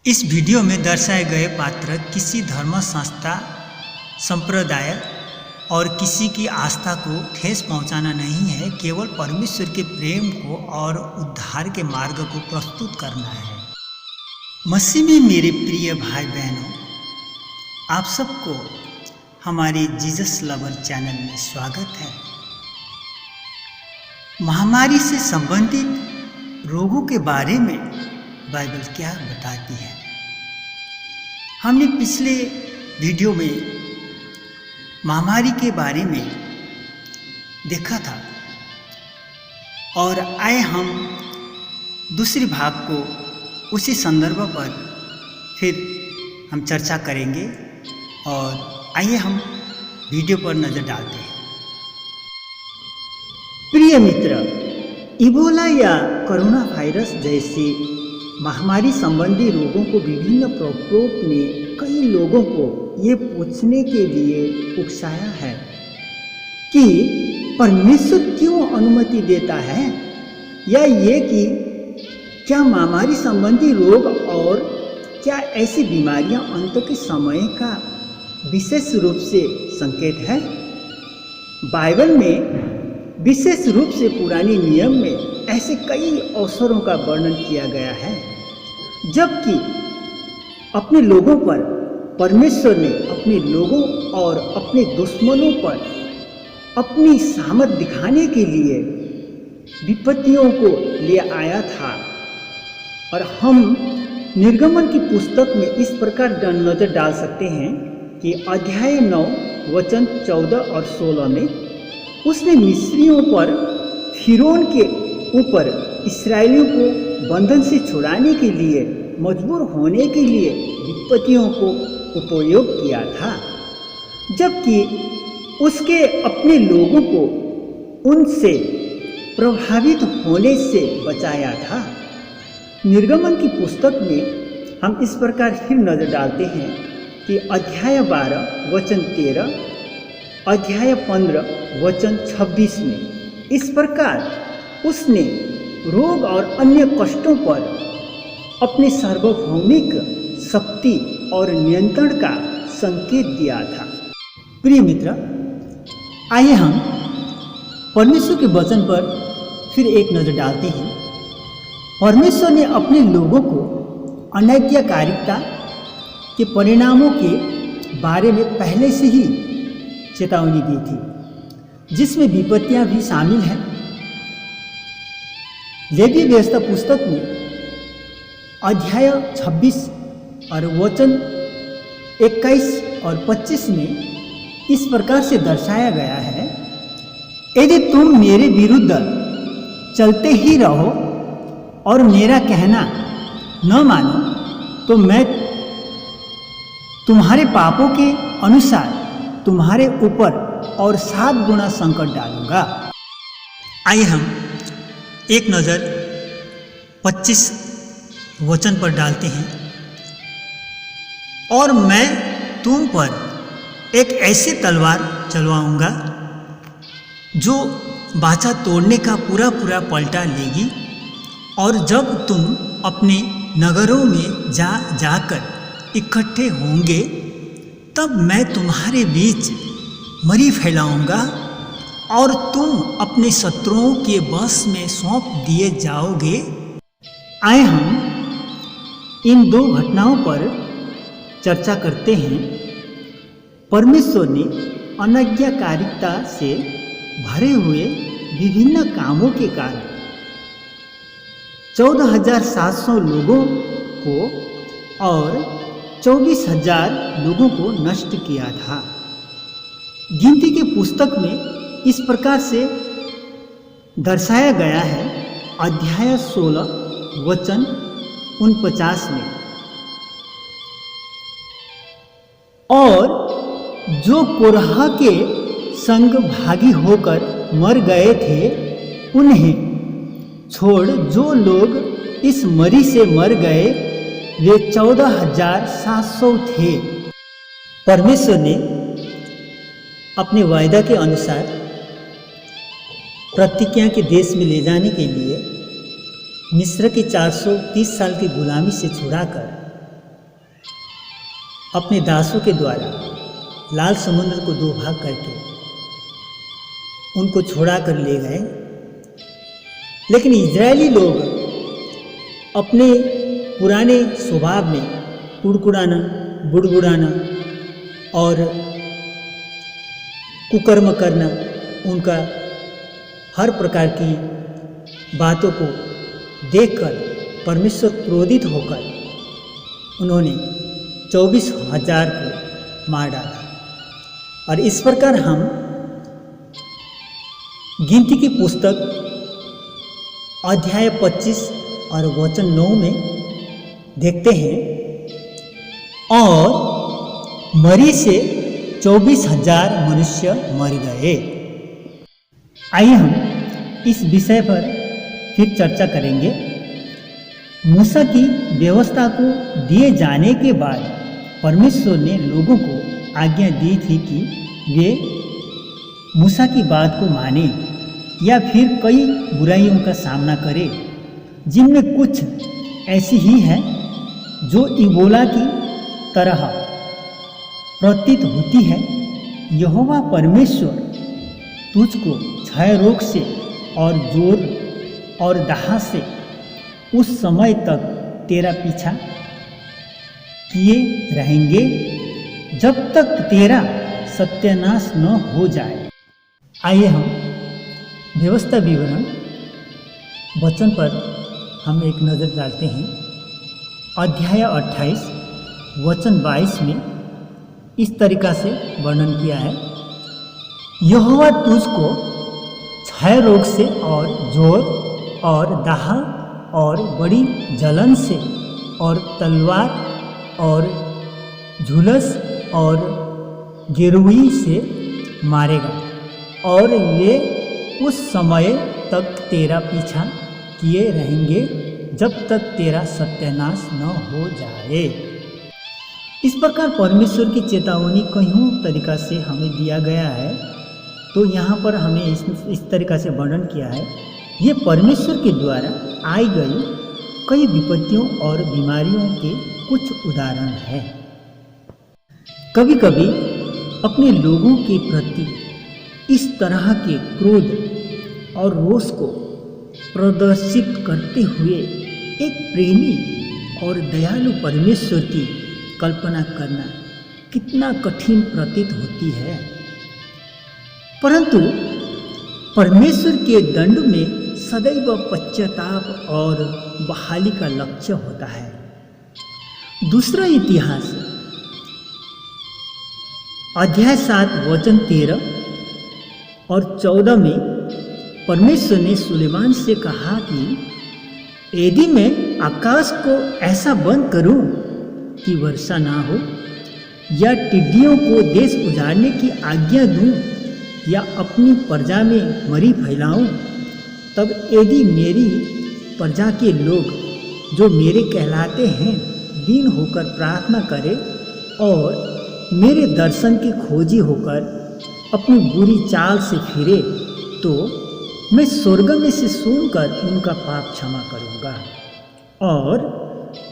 इस वीडियो में दर्शाए गए पात्र किसी धर्म संस्था, संप्रदाय और किसी की आस्था को ठेस पहुंचाना नहीं है, केवल परमेश्वर के प्रेम को और उद्धार के मार्ग को प्रस्तुत करना है। मसीह में मेरे प्रिय भाई बहनों, आप सबको हमारे जीसस लवर चैनल में स्वागत है। महामारी से संबंधित रोगों के बारे में बाइबल क्या बताती है? हमने पिछले वीडियो में महामारी के बारे में देखा था और आए हम दूसरे भाग को उसी संदर्भ पर फिर हम चर्चा करेंगे और आइए हम वीडियो पर नज़र डालते हैं। प्रिय मित्र, इबोला या कोरोना वायरस जैसे महामारी संबंधी रोगों को विभिन्न प्रकोप ने कई लोगों को ये पूछने के लिए उकसाया है कि परमेश्वर क्यों अनुमति देता है, या ये कि क्या महामारी संबंधी रोग और क्या ऐसी बीमारियां अंत के समय का विशेष रूप से संकेत है। बाइबल में विशेष रूप से पुराने नियम में ऐसे कई अवसरों का वर्णन किया गया है जबकि अपने लोगों पर परमेश्वर ने अपने लोगों और अपने दुश्मनों पर अपनी सामर्थ दिखाने के लिए विपत्तियों को ले आया था। और हम निर्गमन की पुस्तक में इस प्रकार नजर डाल सकते हैं कि अध्याय 9 वचन 14 और 16 में उसने मिस्रियों पर फिरौन के ऊपर इसराइलियों को बंधन से छुड़ाने के लिए मजबूर होने के लिए विपत्तियों को उपयोग किया था, जबकि उसके अपने लोगों को उनसे प्रभावित होने से बचाया था। निर्गमन की पुस्तक में हम इस प्रकार फिर नजर डालते हैं कि अध्याय 12 वचन 13, अध्याय 15 वचन 26 में इस प्रकार उसने रोग और अन्य कष्टों पर अपनी सार्वभौमिक शक्ति और नियंत्रण का संकेत दिया था। प्रिय मित्र, आइए हम परमेश्वर के वचन पर फिर एक नजर डालते हैं। परमेश्वर ने अपने लोगों को अनैतिककारिता के परिणामों के बारे में पहले से ही चेतावनी दी थी, जिसमें विपत्तियां भी शामिल हैं। लेवी व्यवस्था पुस्तक में अध्याय 26 और वचन 21 और 25 में इस प्रकार से दर्शाया गया है, यदि तुम मेरे विरुद्ध चलते ही रहो और मेरा कहना न मानो तो मैं तुम्हारे पापों के अनुसार तुम्हारे ऊपर और 7 गुना संकट डालूंगा। आइए हम एक नज़र 25 वचन पर डालते हैं। और मैं तुम पर एक ऐसी तलवार चलवाऊंगा जो बाचा तोड़ने का पूरा पलटा लेगी, और जब तुम अपने नगरों में जाकर इकट्ठे होंगे तब मैं तुम्हारे बीच मरी फैलाऊंगा और तुम अपने शत्रुओं के वश में सौंप दिए जाओगे। आए हम इन 2 घटनाओं पर चर्चा करते हैं। परमेश्वर ने अनैतिककारिता से भरे हुए विभिन्न कामों के कारण 14,700 लोगों को और 24,000 लोगों को नष्ट किया था। गिनती की पुस्तक में इस प्रकार से दर्शाया गया है, अध्याय 16 वचन 49 में, और जो कोरह के संग भागी होकर मर गए थे उन्हें छोड़ जो लोग इस मरी से मर गए वे 14,700 थे। परमेश्वर ने अपने वायदा के अनुसार प्रतिज्ञा के देश में ले जाने के लिए मिस्र की 430 साल की गुलामी से छुड़ाकर अपने दासों के द्वारा लाल समुद्र को दो भाग करके उनको छोड़ा कर ले गए। लेकिन इजरायली लोग अपने पुराने स्वभाव में कुड़कुड़ाना, बुड़बुड़ाना और कुकर्म करना, उनका हर प्रकार की बातों को देखकर परमेश्वर क्रोधित होकर उन्होंने 24,000 को मार डाला। और इस प्रकार हम गिनती की पुस्तक अध्याय 25 और वचन 9 में देखते हैं, और मरी से 24,000 मनुष्य मर गए। आइए हम इस विषय पर फिर चर्चा करेंगे। मूसा की व्यवस्था को दिए जाने के बाद परमेश्वर ने लोगों को आज्ञा दी थी कि वे मूसा की बात को माने या फिर कई बुराइयों का सामना करें, जिनमें कुछ ऐसी ही है जो इबोला की तरह प्रतीत होती है। यहोवा परमेश्वर तुझको क्षय रोग से और जोर और दाह से उस समय तक तेरा पीछा किए रहेंगे जब तक तेरा सत्यानाश न हो जाए। आइए हम व्यवस्था विवरण वचन पर हम एक नज़र डालते हैं। अध्याय 28 वचन 22 में इस तरीक़ा से वर्णन किया है, यहोवा तुझको क्षय रोग से और जोर और दाह और बड़ी जलन से और तलवार और झुलस और गिरवी से मारेगा, और वे उस समय तक तेरा पीछा किए रहेंगे जब तक तेरा सत्यानाश न हो जाए। इस प्रकार परमेश्वर की चेतावनी कईयों तरीक़ा से हमें दिया गया है। तो यहाँ पर हमें इस तरीक़ा से वर्णन किया है, ये परमेश्वर के द्वारा आई गई कई विपत्तियों और बीमारियों के कुछ उदाहरण हैं। कभी कभी अपने लोगों के प्रति इस तरह के क्रोध और रोष को प्रदर्शित करते हुए एक प्रेमी और दयालु परमेश्वर की कल्पना करना कितना कठिन प्रतीत होती है। परंतु परमेश्वर के दंड में सदैव पश्चाताप और बहाली का लक्ष्य होता है। दूसरा इतिहास अध्याय 7 वचन 13 और 14 में परमेश्वर ने सुलेमान से कहा कि यदि मैं आकाश को ऐसा बंद करूं कि वर्षा ना हो, या टिड्डियों को देश उजाड़ने की आज्ञा दूं, या अपनी प्रजा में मरी फैलाऊं, तब यदि मेरी प्रजा के लोग जो मेरे कहलाते हैं दीन होकर प्रार्थना करें और मेरे दर्शन की खोजी होकर अपनी बुरी चाल से फिरे, तो मैं स्वर्ग में से सुनकर उनका पाप क्षमा करूँगा और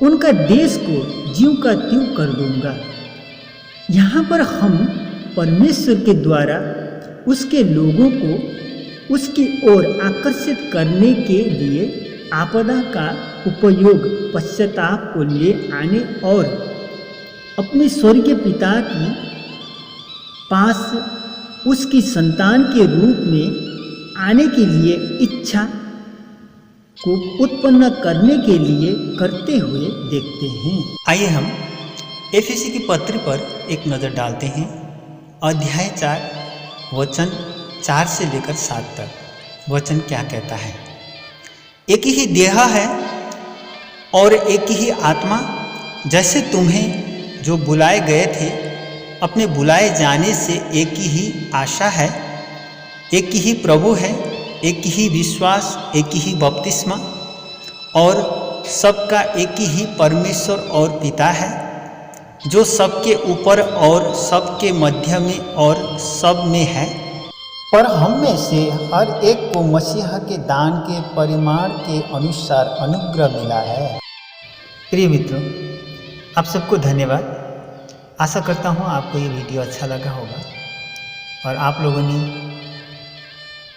उनका देश को ज्यों का त्यों कर दूँगा। यहाँ पर हम परमेश्वर के द्वारा उसके लोगों को उसकी ओर आकर्षित करने के लिए आपदा का उपयोग पश्चाताप को ले आने और अपने स्वर्गीय पिता की पास उसकी संतान के रूप में आने के लिए इच्छा को उत्पन्न करने के लिए करते हुए देखते हैं। आइए हम एफएसी की पत्री पर एक नज़र डालते हैं। अध्याय 4 वचन 4 से लेकर 7 तक वचन क्या कहता है। एक ही देह है और एक ही आत्मा, जैसे तुम्हें जो बुलाए गए थे अपने बुलाए जाने से एक ही आशा है, एक ही प्रभु है, एक ही विश्वास, एक ही बपतिस्मा, और सबका एक ही परमेश्वर और पिता है, जो सबके ऊपर और सबके मध्य में और सब में है। पर हम में से हर एक को मसीह के दान के परिमाण के अनुसार अनुग्रह मिला है। प्रिय मित्रों, आप सबको धन्यवाद। आशा करता हूँ आपको ये वीडियो अच्छा लगा होगा और आप लोगों ने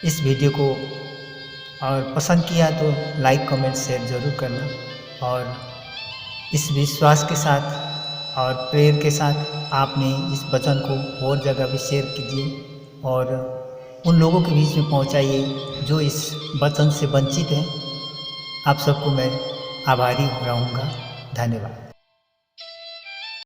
इस वीडियो को और पसंद किया तो लाइक कमेंट शेयर ज़रूर करना और इस विश्वास के साथ और प्रेयर के साथ आपने इस वचन को और जगह भी शेयर कीजिए और उन लोगों के बीच में पहुंचाइए जो इस वचन से वंचित हैं। आप सबको मैं आभारी रहूँगा। धन्यवाद।